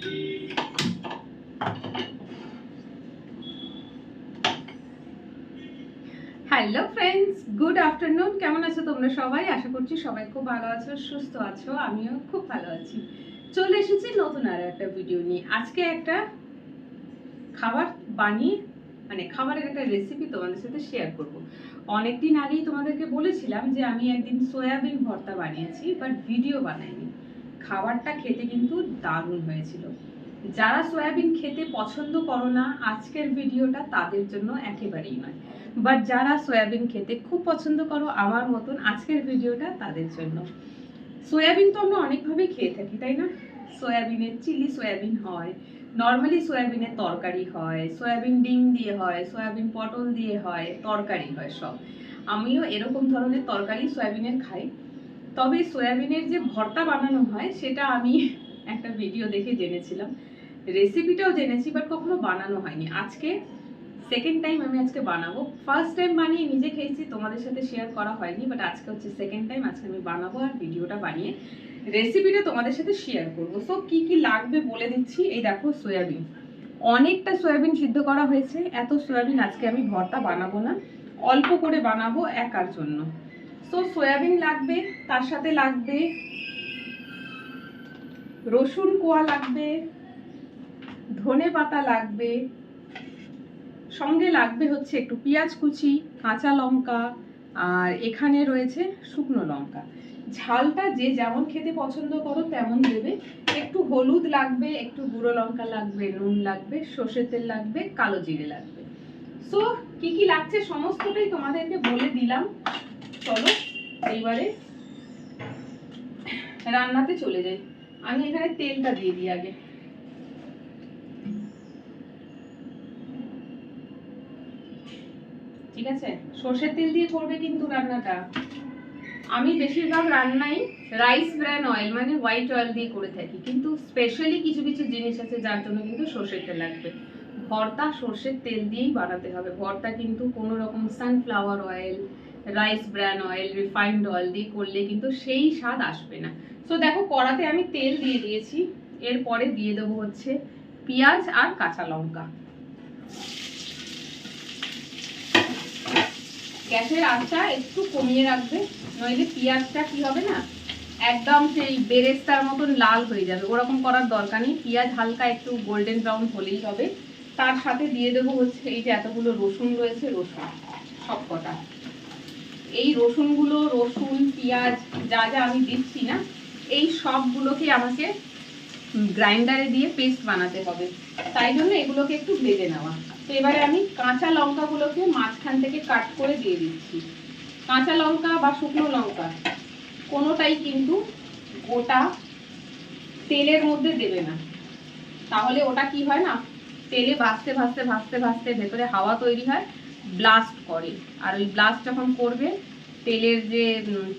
Hello friends, good afternoon. কেমন আছো তোমরা সবাই? আশা করছি সবাই খুব ভালো আছো, সুস্থ আছো। আমিও খুব ভালো আছি। চলে এসেছি নতুন আর একটা ভিডিও নিয়ে। আজকে একটা খাবার বানিয়ে খাবারের একটা রেসিপি তোমাদের সাথে শেয়ার করব। অনেকদিন আগেই তোমাদেরকে বলেছিলাম যে আমি একদিন সয়াবিন ভর্তা বানিয়েছি, বাট ভিডিও বানাইনি। খাবারটা খেতে কিন্তু দারুণ হয়েছিল। যারা সয়াবিন খেতে পছন্দ করো না, আজকের ভিডিওটা তাদের জন্য একেবারেই নয়। বাট যারা সয়াবিন খেতে খুব পছন্দ করো আমার মতন, আজকের ভিডিওটা তাদের জন্য। সয়াবিন তো আমরা অনেকভাবেই খেয়ে থাকি, তাই না? সয়াবিনের চিলি সয়াবিন হয়, নর্মালি সয়াবিনের তরকারি হয়, সয়াবিন ডিম দিয়ে হয়, সয়াবিন পটল দিয়ে হয়, তরকারি হয় সব। আমিও এরকম ধরনের তরকারি সয়াবিনের খাই। তবে সয়াবিনের যে ভর্তা বানানো হয় সেটা আমি একটা ভিডিও দেখে জেনেছিলাম, রেসিপিটাও জেনেছি, বাট কখনো বানানো হয়নি। আজকে সেকেন্ড টাইম আমি আজকে বানাবো। ফার্স্ট টাইম বানিয়ে নিজে খেয়েছি, তোমাদের সাথে শেয়ার করা হয়নি, বাট আজকে হচ্ছে সেকেন্ড টাইম। আজকে আমি বানাবো আর ভিডিওটা বানিয়ে রেসিপিটা তোমাদের সাথে শেয়ার করবো। সো কি কি লাগবে বলে দিচ্ছি। এই দেখো সয়াবিন, অনেকটা সয়াবিন সিদ্ধ করা হয়েছে। এত সয়াবিন আজকে আমি ভর্তা বানাবো না, অল্প করে বানাবো একার জন্য। সো সয়াবিন লাগবে, তার সাথে লাগবে রসুন কোয়া লাগবে, ধনে পাতা লাগবে, সঙ্গে লাগবে হচ্ছে একটু পেঁয়াজ কুচি, কাঁচা লঙ্কা, আর এখানে রয়েছে শুকনো লঙ্কা। ঝালটা যে যেমন খেতে পছন্দ করো তেমন দেবে। একটু হলুদ লাগবে, একটু গুঁড়ো লঙ্কা লাগবে, নুন লাগবে, সর্ষের তেল লাগবে, কালো জিরে লাগবে। সো কি কি লাগছে সমস্তটাই তোমাদেরকে বলে দিলাম। চলো এইবারে রান্নাতে চলে যাই। আমি এখানে তেলটা দিয়ে দিই আগে। ঠিক আছে, সর্ষের তেল দিয়ে করবে কিন্তু রান্নাটা। আমি বেশিরভাগ রান্নাই রাইস ব্র্যান অয়েল মানে হোয়াইট অয়েল দিয়ে করে থাকি, কিন্তু স্পেশালি কিছু কিছু জিনিস আছে যার জন্য কিন্তু সর্ষের তেল লাগবে। ভর্তা সর্ষের তেল দিয়েই বানাতে হবে। ভর্তা কিন্তু কোনো রকম sunflower oil, rice bran oil, refined oil দিয়ে করলে কিন্তু সেই স্বাদ আসবে না। সো দেখো কড়াতে আমি তেল দিয়ে দিয়েছি। এরপরে দিয়ে দেবো হচ্ছে পেঁয়াজ আর কাঁচা লঙ্কা। গ্যাসের আঁচটা একটু কমিয়ে রাখবে, নইলে পেঁয়াজটা কি হবে না, একদম সেই বেরেস্তার মতন লাল হয়ে যাবে। ওরকম করার দরকার নেই। পেঁয়াজ হালকা একটু গোল্ডেন ব্রাউন হলেই হবে। তার সাথে দিয়ে দেবো হচ্ছে এই যে এতগুলো রসুন রয়েছে, রসুন সব কটা। এই রসুনগুলো, রসুন পেঁয়াজ যা যা আমি দিচ্ছি না, এই সবগুলোকে আমাকে গ্রাইন্ডারে দিয়ে পেস্ট বানাতে হবে। তাই জন্য এগুলোকে একটু ভেজে নেওয়া। তো এবারে আমি কাঁচা লঙ্কাগুলোকে মাঝখান থেকে কাট করে দিয়ে দিচ্ছি। কাঁচা লঙ্কা বা শুকনো লঙ্কা কোনোটাই কিন্তু গোটা তেলের মধ্যে দেবে না, তাহলে ওটা কি হয় না, তেলে ভাজতে ভাজতে ভাজতে ভাজতে ভেতরে হাওয়া তৈরি হয়, ব্লাস্ট করে। আর ওই ব্লাস্ট যখন করবে, তেলের যে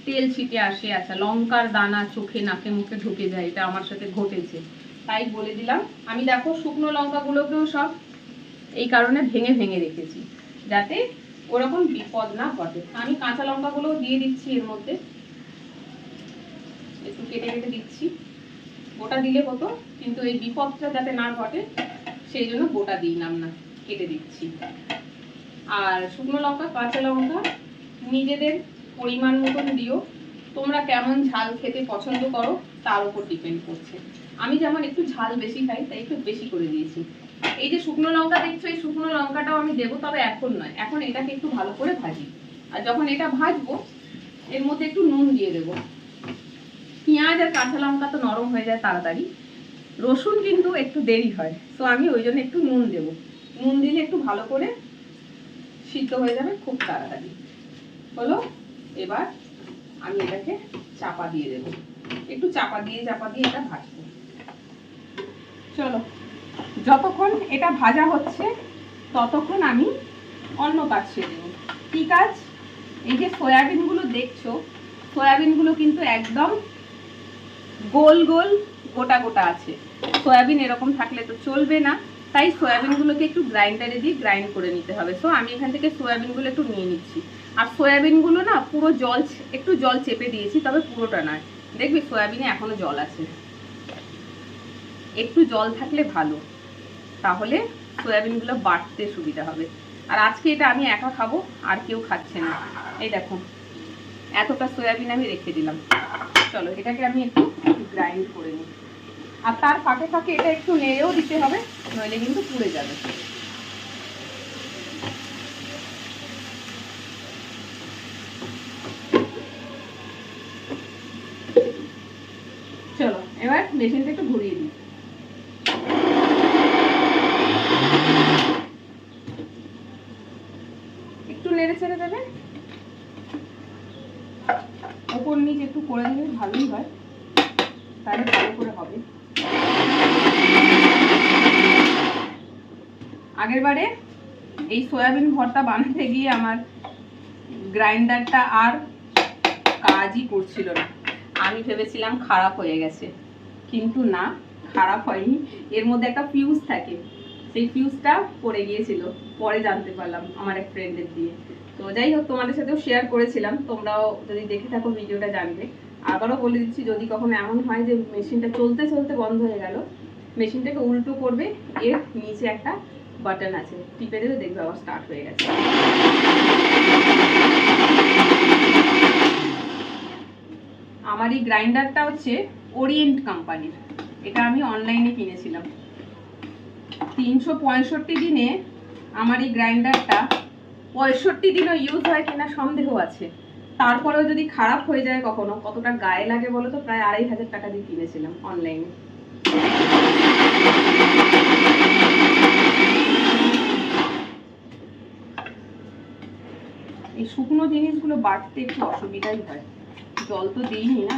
তেল ছিটে আসে, আচ্ছা লঙ্কার দানা চোখে নাকে মুখে ঢুকে যায়। এটা আমার সাথে ঘটেছে, তাই বলে দিলাম। আমি দেখো শুকনো লঙ্কাগুলোকেও সব এই কারণে ভেঙে ভেঙে রেখেছি, যাতে ওরকম বিপদ না ঘটে। আমি কাঁচা লঙ্কাগুলোও দিয়ে দিচ্ছি এর মধ্যে, একটু কেটে কেটে দিচ্ছি। গোটা দিলে হতো, কিন্তু এই বিপদটা যাতে না ঘটে সেই জন্য গোটা দিলাম না, কেটে দিচ্ছি। আর শুকনো লঙ্কা কাঁচা লঙ্কা নিজেদের পরিমাণ মতন দিও। তোমরা কেমন ঝাল খেতে পছন্দ করো তার উপর ডিপেন্ড করছে। আমি যেমন একটু ঝাল বেশি খাই, তাই একটু বেশি করে দিয়েছি। এই যে শুকনো লঙ্কা দেখছো, এই শুকনো লঙ্কাটাও আমি দেবো, তবে এখন নয়, এখন এটাকে একটু ভালো করে ভাজি। আর যখন এটা ভাজবো এর মধ্যে একটু নুন দিয়ে দেবো। পেঁয়াজ আর কাঁচা লঙ্কা তো নরম হয়ে যায় তাড়াতাড়ি, রসুন কিন্তু একটু দেরি হয়। তো আমি ওই জন্য একটু নুন দেবো। নুন দিলে একটু ভালো করে সিদ্ধ হয়ে যাবে খুব তাড়াতাড়ি। হলো, এবার আমি এটাকে চাপা দিয়ে দেবো। একটু চাপা দিয়ে এটা ভাজবো। চলো, যতক্ষণ এটা ভাজা হচ্ছে ততক্ষণ আমি অন্য কাজ সেরে দেবো। কি কাজ? এই যে সয়াবিনগুলো দেখছো, সয়াবিনগুলো কিন্তু একদম গোল গোল গোটা গোটা আছে। সয়াবিন এরকম থাকলে তো চলবে না, তাই সয়াবিনগুলোকে একটু গ্রাইন্ডারে দিয়ে গ্রাইন্ড করে নিতে হবে। সো আমি এখান থেকে সয়াবিনগুলো একটু নিয়ে নিচ্ছি। আর সয়াবিনগুলো না পুরো একটু জল চেপে দিয়েছি, তবে পুরোটা নয়, দেখবি সয়াবিনে এখনো জল আছে। একটু জল থাকলে ভালো, তাহলে সয়াবিনগুলো বাটতে সুবিধা হবে। আর আজকে এটা আমি একা খাবো, আর কেউ খাচ্ছে না। এই দেখো এতটা সয়াবিন আমি রেখে দিলাম। চলো এটাকে আমি একটু গ্রাইন্ড করে নিই। আর তার ফাঁকে ফাঁকে এটা একটু নেড়েও দিতে হবে, নইলে কিন্তু পুড়ে যাবে। চলো এবার মেশিনটা একটু ঘুরিয়ে দিই। একটু নেড়ে ছেড়ে দেবে, ওপর নিচ একটু করে দিলে ভালোই হয়, তাহলে ভালো করে হবে। আগের বারে এই সয়াবিন ভর্তা বানাতে গিয়ে আমার গ্রাইন্ডারটা আর কাজই করছিল না। আমি ভেবেছিলাম খারাপ হয়ে গেছে, কিন্তু না, খারাপ হয়নি। এর মধ্যে একটা ফিউজ থাকে, সেই ফিউজটা পড়ে গিয়েছিল, পরে জানতে পারলাম আমার এক ফ্রেন্ডের দিয়ে। তো যাই হোক, তোমাদের সাথেও শেয়ার করেছিলাম, তোমরাও যদি দেখে থাকো ভিডিওটা জানবে। আবারও বলে দিচ্ছি, যদি কখনো এমন হয় যে মেশিনটা চলতে চলতে বন্ধ হয়ে গেল, মেশিনটাকে উল্টো করবে, এর নিচে একটা বাটন আছে, টিপে দেবে, দেখবে আবার স্টার্ট হয়ে গেছে। আমার এই গ্রাইন্ডারটা হচ্ছে ওরিয়েন্ট কোম্পানির, এটা আমি অনলাইনে কিনেছিলাম। 365 দিনে আমার এই গ্রাইন্ডারটা 65 দিনও ইউজ হয় কিনা সন্দেহ আছে। তারপরেও যদি খারাপ হয়ে যায় কখনো, কতটা গায়ে লাগে বলো তো? প্রায় 2500 টাকা দিয়ে কিনেছিলাম অনলাইনে। এই শুকনো জিনিসগুলো বাটতে একটু অসুবিধাই হয়। জল তো দিইনি না,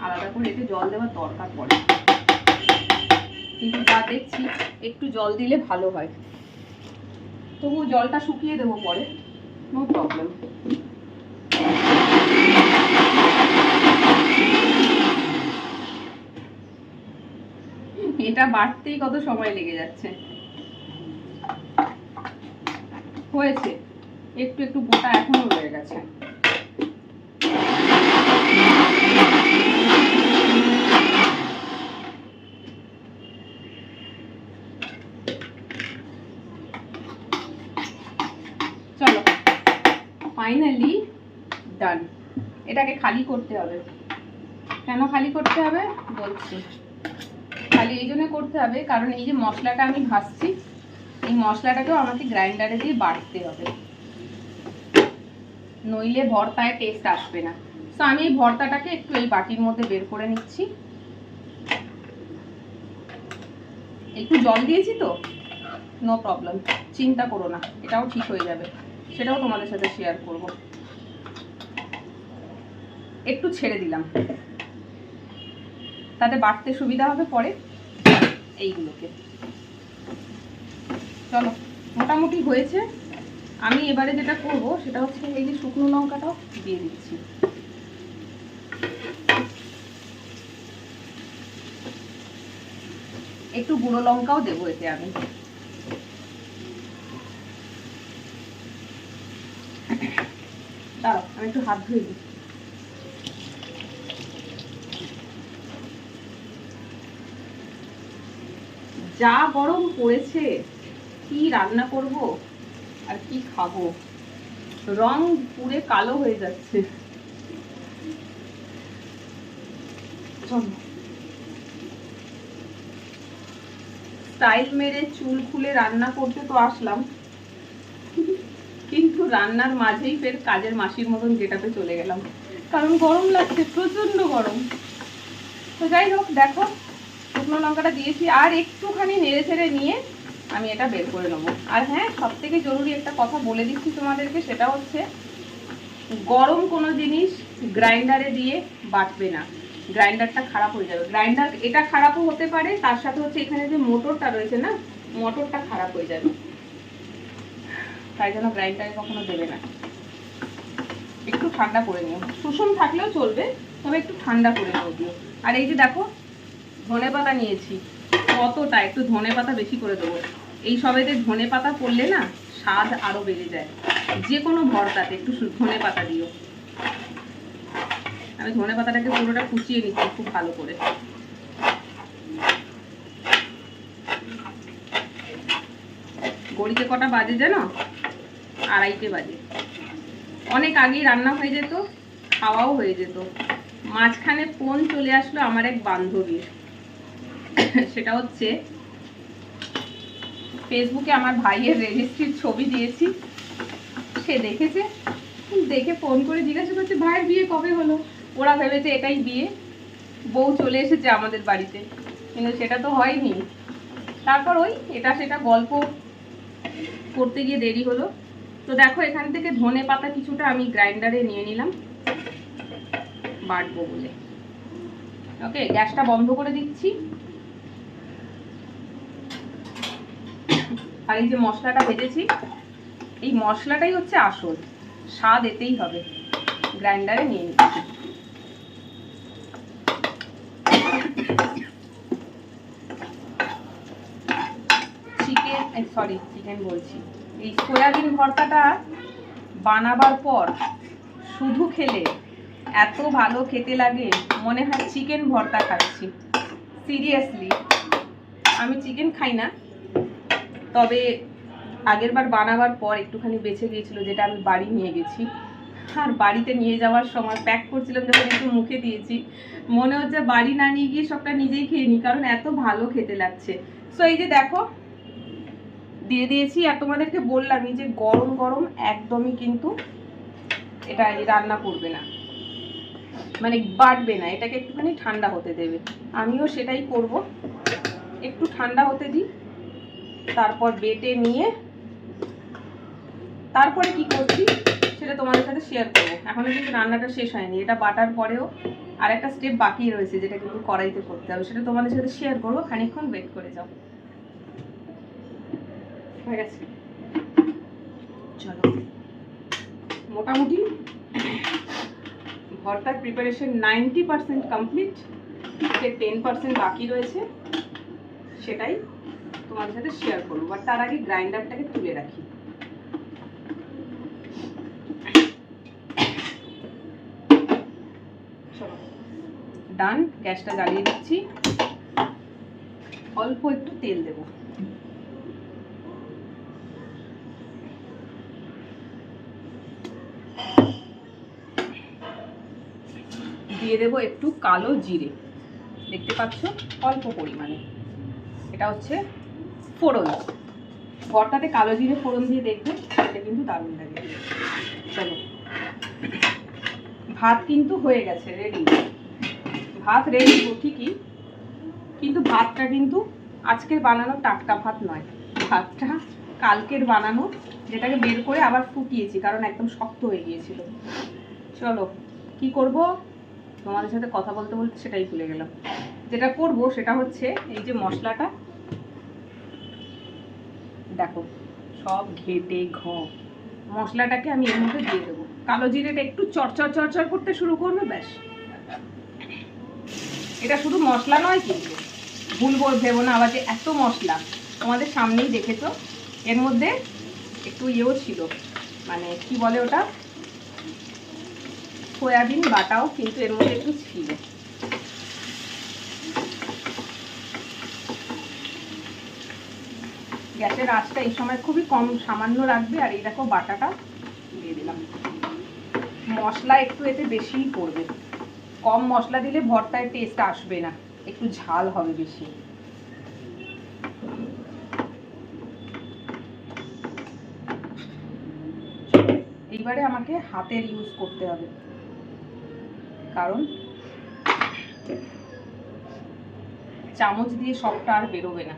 আলাদা করে এতে জল দেওয়ার দরকার পড়ে, কিন্তু যা দেখছি একটু জল দিলে ভালো হয়। তবু জলটা শুকিয়ে দেবো পরে, নো প্রবলেম। এটা বাটতেই কত সময় লেগে যাচ্ছে। হয়েছে, একটু একটু গোটা এখনো রয়ে গেছে। চলো ফাইনালি ডান। এটাকে খালি করতে হবে। কেন খালি করতে হবে বলছি। খালি এই জন্য করতে হবে কারণ এই যে মশলাটা আমি ভাজছি, এই মশলাটাকেও আমাকে গ্রাইন্ডারে দিয়ে বাটতে হবে, নইলে ভর্তায় টেস্ট আসবে না। তো আমি এই ভর্তাটাকে একটু এই বাটির মধ্যে বের করে নিচ্ছি। একটু জল দিয়েছি তো, নো প্রবলেম, চিন্তা করো না, এটাও ঠিক হয়ে যাবে, সেটাও তোমাদের সাথে শেয়ার করব। একটু ছেড়ে দিলাম, তাতে বাটতে সুবিধা হবে পরে এইগুলোকে। চলো মোটামুটি হয়েছে। আমি এবারে যেটা করব সেটা হচ্ছে এই যে শুকনো লঙ্কাটাও দিয়ে দিচ্ছি। একটু গুঁড়ো লঙ্কাও দেবো এতে আমি। দাঁড়াও আমি একটু হাত ধুয়ে দিই। যা গরম পড়েছে, কি রান্না করব আর কি খাবো, রং পুরে কালো হয়ে যাচ্ছে। স্টাইল মেরে চুল খুলে রান্না করতে তো আসলাম, কিন্তু রান্নার মাঝেই ফের কাজের মাসির মতন গেটাপে চলে গেলাম, কারণ গরম লাগছে, প্রচন্ড গরম। তো যাই হোক, দেখো শুকনো লঙ্কাটা দিয়েছি, আর একটুখানি নেড়ে ছেড়ে নিয়ে আমি এটা বের করে নেবো। আর হ্যাঁ, সব থেকে জরুরি একটা কথা বলে দিচ্ছি তোমাদেরকে, সেটা হচ্ছে গরম কোনো জিনিস গ্রাইন্ডারে দিয়ে বাটবে না, গ্রাইন্ডারটা খারাপ হয়ে যাবে। গ্রাইন্ডার এটা খারাপও হতে পারে, তার সাথে হচ্ছে এখানে যে মোটরটা রয়েছে না, মোটরটা খারাপ হয়ে যাবে, তাই জন্য গ্রাইন্ডারে কখনো দেবে না। একটু ঠান্ডা করে নিও, সুষম থাকলেও চলবে, তবে একটু ঠান্ডা করে দিও। আর এই যে দেখো ধনে পাতা নিয়েছি, কতটা, একটু ধনে পাতা বেশি করে দেবো। এই সবেতে ধনে পাতা পড়লে না স্বাদ আরো বেড়ে যায়, যে কোনো ভর্তাতে একটু ধনে পাতা দিও। আমি ধনে পাতাটাকে পুরোটা কুচিয়ে নিচ্ছি খুব ভালো করে। ঘড়িতে কটা বাজে জানো? 2:30 বাজে। অনেক আগেই রান্না হয়ে যেত, খাওয়াও হয়ে যেত। মাঝখানে ফোন চলে আসলো আমার এক বান্ধবীর। সেটা হচ্ছে ফেসবুকে আমার ভাইয়ের রেজিস্ট্রির ছবি দিয়েছি, সে দেখেছে, দেখে ফোন করে জিজ্ঞাসা করছে ভাইয়ের বিয়ে কবে হলো। ওরা ভেবেছে এটাই বিয়ে, বউ চলে এসেছে আমাদের বাড়িতে, কিন্তু সেটা তো হয়নি। তারপর ওই এটা সেটা গল্প করতে গিয়ে দেরি হলো। তো দেখো এখান থেকে ধনে পাতা কিছুটা আমি গ্রাইন্ডারে নিয়ে নিলাম বাটবো বলে। ওকে, গ্যাসটা বন্ধ করে দিচ্ছি। আর এই যে মশলাটা ভেজেছি, এই মশলাটাই হচ্ছে আসল স্বাদ, এতেই হবে। গ্রাইন্ডারে নিয়ে নিচ্ছি। চিকেন বলছি, এই সয়াবিন ভর্তাটা বানাবার পর শুধু খেলে এত ভালো খেতে লাগে, মনে হয় চিকেন ভর্তা খাচ্ছি। সিরিয়াসলি, আমি চিকেন খাই না, তবে আগের বার বানাবার পর একটুখানি বেঁচে গিয়েছিল, যেটা আমি বাড়ি নিয়ে গেছি। আর বাড়িতে নিয়ে যাওয়ার সময় প্যাক করছিলাম, যখন একটু মুখে দিয়েছি মনে হচ্ছে বাড়ি না নিয়ে গিয়ে সবটা নিজেই খেয়ে নিই, কারণ এত ভালো খেতে লাগছে। সো এই যে দেখো দিয়ে দিয়েছি। আর তোমাদেরকে বললামই যে গরম গরম একদমই কিন্তু এটা রান্না করবে না, মানে বাটবে না, এটাকে একটুখানি ঠান্ডা হতে দেবে। আমিও সেটাই করব, একটু ঠান্ডা হতে দিই, তারপর বেটে নিয়ে তারপরে কি করছি সেটা তোমাদের সাথে শেয়ার করবো। এখনো কিন্তু রান্নাটা শেষ হয়নি, এটা বাটার পরেও আর একটা স্টেপ বাকি রয়েছে, যেটা কিন্তু কড়াইতে করতে হবে, সেটা তোমাদের সাথে শেয়ার করবো। খানিকক্ষণ ওয়েট করে যাও। হয়ে গেছে, চলো। মোটামুটি ভর্তার প্রিপারেশন 90% কমপ্লিট, যে 10% বাকি রয়েছে সেটাই তোমাদের সাথে শেয়ার করবো। বাট তার আগে গ্রাইন্ডারটাকে তুলে রাখি। চলো ডান, গ্যাসটা জ্বালিয়ে দিচ্ছি। অল্প একটু তেল দেবো। দিয়ে দেবো একটু কালো জিরে, দেখতে পাচ্ছ অল্প পরিমাণে। এটা হচ্ছে ফোড়ন। ভর্তাতে কালো জিরে ফোড়ন দিয়ে দেখবে, এটা কিন্তু দারুণ লাগে। চলো, ভাত কিন্তু হয়ে গেছে, রেডি। ভাত রেডি ঠিকই, কিন্তু ভাতটা কিন্তু আজকের বানানো টাটকা ভাত নয়, ভাতটা কালকের বানানো, যেটাকে বের করে আবার ফুটিয়েছি, কারণ একদম শক্ত হয়ে গিয়েছিল। চলো কি করব তোমাদের সাথে কথা বলতে বলতে সেটাই ভুলে গেলাম। যেটা করব সেটা হচ্ছে এই যে মশলাটা দেখো সব ঘেটে মশলাটাকে আমি এর মধ্যে দিয়ে দেবো। কালো জিরেটা একটু চরচর চরচর করতে শুরু করবে, ব্যাস। এটা শুধু মশলা নয় কিন্তু, ভুল ভেবো না আবার যে এত মশলা। তোমাদের সামনেই দেখেছো, এর মধ্যে একটু ইয়েও ছিল, মানে কি বলে ওটা, সয়াবিন বাটাও কিন্তু এর মধ্যে একটু ছিল। গ্যাসের আঁচটা এই সময় খুবই কম, সামান্য রাখবে। আর এই দেখো বাটাটা দিয়ে দিলাম। মশলা একটু এতে বেশিই পড়বে, কম মশলা দিলে ভর্তায় টেস্ট আসবে না, একটু ঝাল হবে বেশি। এইবারে আমাকে হাতের ইউজ করতে হবে, কারণ চামচ দিয়ে সবটা আর বেরোবে না।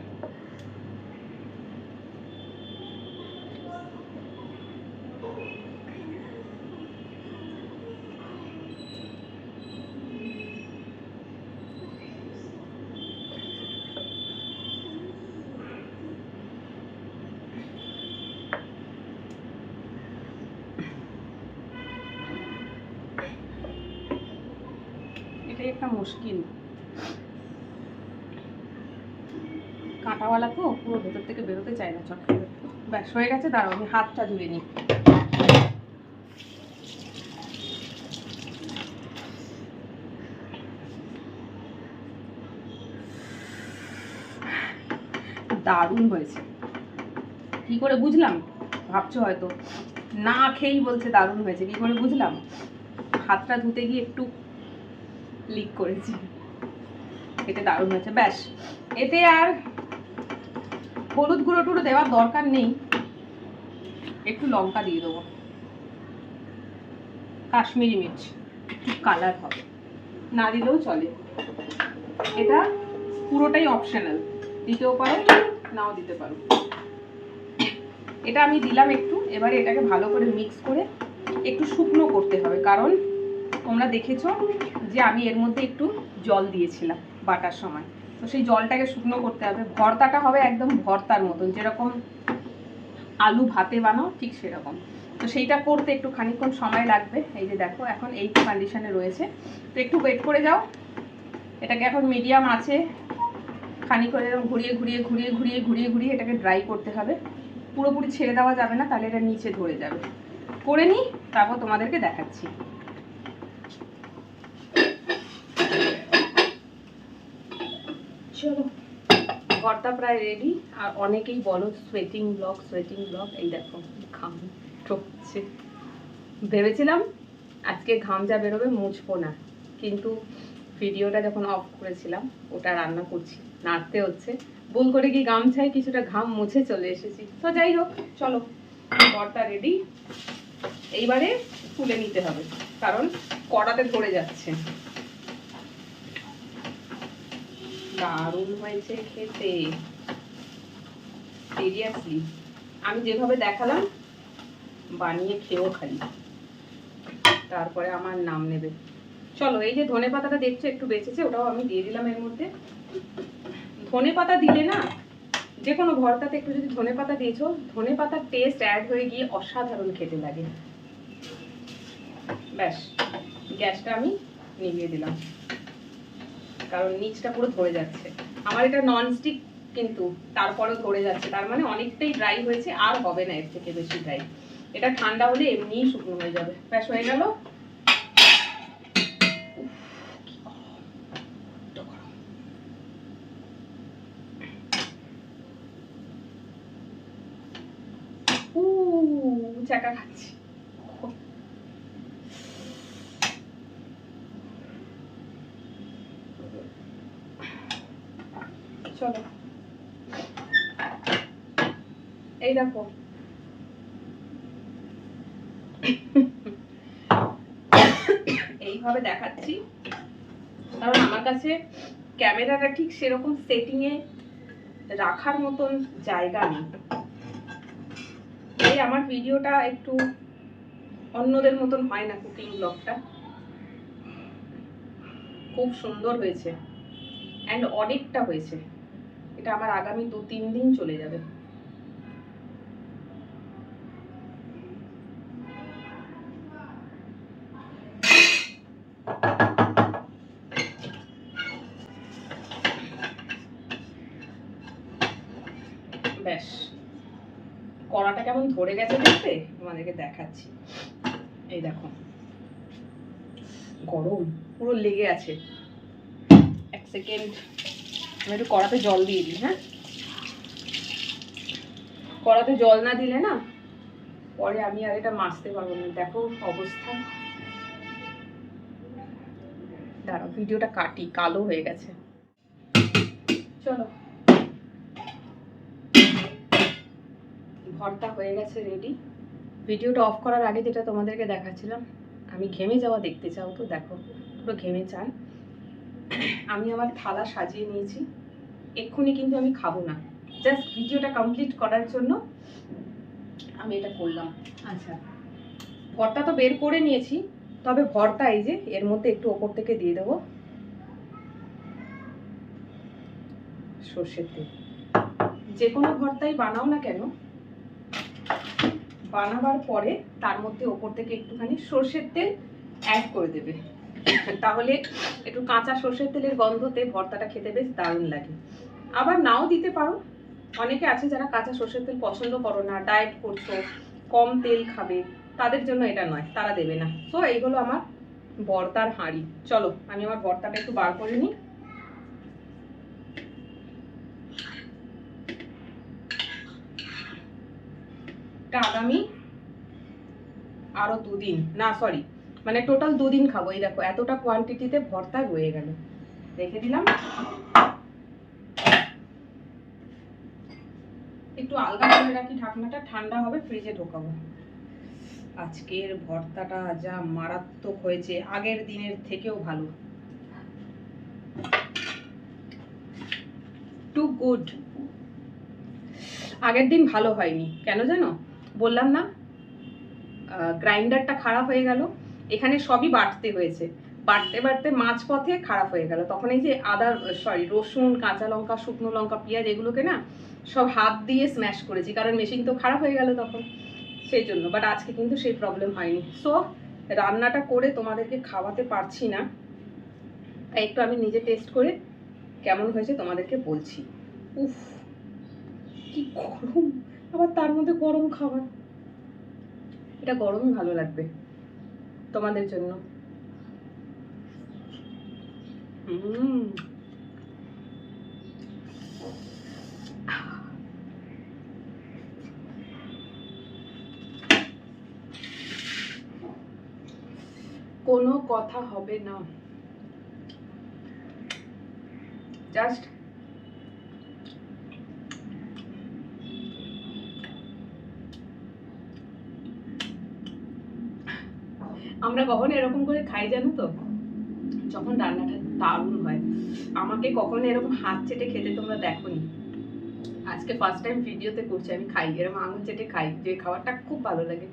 এটাই একটা মুশকিল, কাঁটাওয়ালা তো পুরো ভেতর থেকে বেরোতে চায় না চট করে। ব্যাস হয়ে গেছে, দাঁড়াও আমি হাতটা ধুয়ে নিই। দারুণ হয়েছে। কি করে বুঝলাম ভাবছো হয়তো, না খেয়েই বলছে দারুণ হয়েছে। কি করে বুঝলাম? হাতটা ধুতে গিয়ে একটু লিক করেছি, এটা দারুণ হয়েছে। ব্যাস, এতে আর হলুদ গুঁড়ো টুড়ো দেওয়ার দরকার নেই। একটু লঙ্কা দিয়ে দেবো, কাশ্মীরি মির্চ, একটু কালার হবে, না দিলেও চলে। এটা পুরোটাই অপশনাল, দিতেও পারো নাও দিতে পারো। এটা আমি দিলাম একটু। এবারে এটাকে ভালো করে মিক্স করে একটু শুকনো করতে হবে, কারণ তোমরা দেখেছো যে আমি এর মধ্যে একটু জল দিয়েছিলাম বাটার সময়, তো সেই জলটাকে শুকনো করতে হবে। ভর্তাটা হবে একদম ভর্তার মতন, যেরকম আলু ভাতে বানাও ঠিক সেরকম। তো সেইটা করতে একটু খানিকক্ষণ সময় লাগবে। এই যে দেখো এখন এই কন্ডিশনে রয়েছে, তো একটু ওয়েট করে যাও। এটাকে এখন মিডিয়াম আছে খানিক করে ঘুরিয়ে ঘুরিয়ে ঘুরিয়ে ঘুরিয়ে ঘুরিয়ে ঘুরিয়ে এটাকে ড্রাই করতে হবে। পুরোপুরি ছেড়ে দেওয়া যাবে না, তাহলে এটা নিচে ধরে যাবে। করে নিই, তারপর তোমাদেরকে দেখাচ্ছি। চলো, ভর্তা প্রায় রেডি। আর অনেকেই বলো সোয়েটিং ব্লগ, সোয়েটিং ব্লগ। এই দেখো ঘাম ঠকছে। ভেবেছিলাম আজকে ঘাম যা বেরোবে মুছবো না, কিন্তু ভিডিওটা যখন অফ করেছিলাম ওটা রান্না করছি, নাড়তে হচ্ছে। ভুল করে কি গামছায় কিছুটা ঘাম মুছে চলে এসেছি। তো যাই হোক, চলো ভর্তা রেডি। এইবারে তুলে নিতে হবে, কারণ কড়াতে ধরে যাচ্ছে। দারুণ হয়েছে খেতে, সিরিয়াসলি। আমি যেভাবে দেখালাম বানিয়ে খেয়েও খালি, তারপরে আমার নাম নেবে। চলো, এই যে ধনে পাতাটা দেখছো একটু বেঁচেছে, ওটাও আমি দিয়ে দিলাম এর মধ্যে। ধনে পাতা দিলে না, যে কোনো ভর্তাতে একটু যদি ধনে পাতা দিয়েছো, ধনে পাতার টেস্ট অ্যাড হয়ে গিয়ে অসাধারণ খেতে লাগে। ব্যাস, গ্যাসটা আমি নিভিয়ে দিলাম, কারণ নিচটা পুরো ধরে যাচ্ছে। আমার এটা ননস্টিক, কিন্তু তারপরেও ধরে যাচ্ছে, তার মানে অনেকটাই ড্রাই হয়েছে, আর হবে না এর থেকে বেশি ড্রাই। এটা ঠান্ডা হলে এমনিই শুকনো হয়ে যাবে। ব্যাস, হয়ে গেল। চাকা খাচ্ছি। চলো, এই দেখো এইভাবে দেখাচ্ছি, কারণ আমার কাছে ক্যামেরাটা ঠিক সেরকম সেটিংয়ে রাখার মতন জায়গা নেই। এই আমার ভিডিওটা একটু অন্যদের মতন হয় না, কুকিং ব্লগটা খুব সুন্দর হয়েছে, অ্যান্ড অনেকটা হয়েছে। এটা আমার আগামী 2-3 দিন চলে যাবে। ব্যাস, কড়াটা কেমন ধরে গেছে দেখতে তোমাদেরকে দেখাচ্ছি। এই দেখো, গরম পুরো লেগে আছে। এক সেকেন্ড, আমি একটু কড়াতে জল দিয়ে দিই। হ্যাঁ, কড়াতে জল না দিলে না পরে আমি আর এটা মাজতে পারবো না। দেখো অবস্থা। দাঁড়াও, ভিডিওটা কাটি, কালো হয়ে গেছে। চলো, ভর্তা হয়ে গেছে রেডি। ভিডিওটা অফ করার আগে যেটা তোমাদেরকে দেখাচ্ছিলাম, আমি ঘেমে যাওয়া দেখতে চাও তো দেখো, পুরো ঘেমে চান। আমি আমার থালা সাজিয়ে নিয়েছি, এক্ষুনি কিন্তু আমি খাবো না, জাস্ট ভিডিওটা কমপ্লিট করার জন্য আমি এটা করলাম। আচ্ছা, ভর্তা তো বের করে নিয়েছি, তবে ভর্তা এই যে এর মধ্যে একটু ওপর থেকে দিয়ে দেবো সর্ষের তেল। যে কোনো ভর্তাই বানাও না কেন, বানাবার পরে তার মধ্যে ওপর থেকে একটুখানি সর্ষের তেল অ্যাড করে দেবে, তাহলে একটু কাঁচা সর্ষের তেলের গন্ধতে ভর্তাটা খেতে বেশ দারুণ লাগে। আবার নাও দিতে পারো, অনেকে আছে যারা কাঁচা সর্ষের তেল পছন্দ করো না, ডায়েট করছো, কম তেল খাবে, তাদের জন্য এটা নয়, তারা দেবে না। তো এইগুলো আমার ভর্তার হাঁড়ি। চলো, আমি আমার ভর্তাটা একটু বার করে নিই। আগামী আরো 2 দিন, না সরি মানে টোটাল 2 দিন খাবো। এই দেখো এতটা কোয়ান্টিটিতে ভর্তা রয়ে গেল, রেখে দিলাম। একটু আলগা করে রাখি ঢাকনাটা, ঠান্ডা হবে ফ্রিজে ঢোকাবো। আজকের ভর্তাটা যা মারাত্মক হয়েছে, আগের দিনের থেকেও ভালো, টু গুড। আগের দিন ভালো হয়নি কেন জানো, বললাম না গ্রাইন্ডারটা খারাপ হয়ে গেল, এখানে সবই বাটতে হয়েছে, বাটতে বাটতে মাঝপথে খারাপ হয়ে গেল। তখন এই যে রসুন, কাঁচা লঙ্কা, শুকনো লঙ্কা, পেঁয়াজ এগুলোকে না সব হাত দিয়ে স্ম্যাশ করেছি, কারণ মেশিন তো খারাপ হয়ে গেল তখন, সেই জন্য। বাট আজকে কিন্তু সেই প্রবলেম হয়নি। সো রান্নাটা করে তোমাদেরকে খাওয়াতে পারছি না, তাই একটু আমি নিজে টেস্ট করে কেমন হয়েছে তোমাদেরকে বলছি। উফ কি গরম, আবার তার মধ্যে গরম খাবার, এটা গরমই ভালো লাগবে তোমাদের জন্য। কোনো কথা হবে না, জাস্ট আমরা কখনো এরকম করে খাই জানো তো, যখন রান্নাটা দারুণ হয়। আমাকে কখনো এরকম হাত চেটে খেতে তোমরা দেখোনি, আজকে ফার্স্ট টাইম ভিডিওতে করছি আমি খাই, এরকম আঙুল চেটে খাই, যে খাবারটা খুব ভালো লাগে,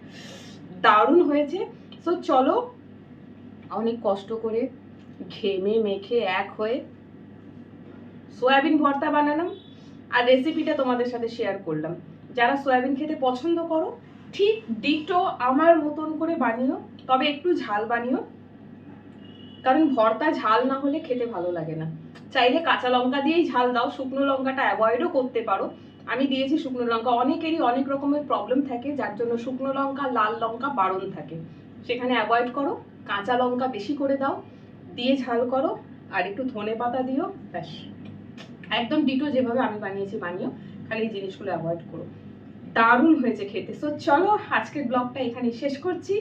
দারুণ হয়েছে। তো চলো, অনেক কষ্ট করে ঘেমে মেখে এক হয়ে সয়াবিন ভর্তা বানালাম, আর রেসিপিটা তোমাদের সাথে শেয়ার করলাম। যারা সয়াবিন খেতে পছন্দ করো, ঠিক ডিটো আমার মতন করে বানিও, তবে একটু ঝাল বানিও, কারণ ভর্তা ঝাল না হলে খেতে ভালো লাগে না। চাইলে কাঁচা লঙ্কা দিয়েই ঝাল দাও, শুকনো লঙ্কাটা অ্যাভয়েডও করতে পারো। আমি দিয়েছি শুকনো লঙ্কা, অনেকেরই অনেক রকমের প্রবলেম থাকে, যার জন্য শুকনো লঙ্কা, লাল লঙ্কা বারণ থাকে, সেখানে অ্যাভয়েড করো। কাঁচা লঙ্কা বেশি করে দাও, দিয়ে ঝাল করো, আর একটু ধনে পাতা দিও, ব্যাস একদম ডিটো যেভাবে আমি বানিয়েছি বানিও, খালি এই জিনিসগুলো অ্যাভয়েড করো, দারুণ হয়েছে খেতে। সো চলো আজকের ব্লগটা এখানে শেষ করছি।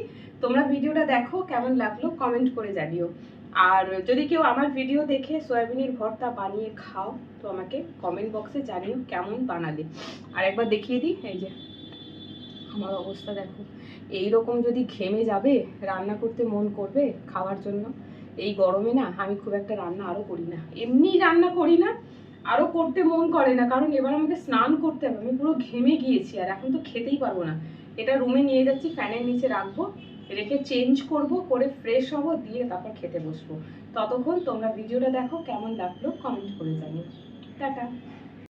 তোমরা ভিডিওটা দেখো, কেমন লাগলো কমেন্ট করে জানিও। আর যদি কেউ আমার ভিডিও দেখে সয়াবিনের ভর্তা বানিয়ে খাও, তো আমাকে কমেন্ট বক্সে জানিও কেমন বানালে। আর একবার দেখিয়ে দিই, এই যে আমার অবস্থা দেখো, এই রকম যদি ঘেমে যাবে রান্না করতে মন করবে খাওয়ার জন্য। এই গরমে না আমি খুব একটা রান্না আরও করি না, এমনি রান্না করি না, আরও করতে মন করে না, কারণ এবার আমাকে স্নান করতে হবে, আমি পুরো ঘেমে গিয়েছি, আর এখন তো খেতেই পারবো না। এটা রুমে নিয়ে যাচ্ছি, ফ্যানের নিচে রাখবো, রেখে চেঞ্জ করব, করে ফ্রেশ হবো, দিয়ে তারপর খেতে বসবো। ততক্ষণ তোমরা ভিডিওটা দেখো, কেমন লাগলো কমেন্ট করে জানিও। টাটা।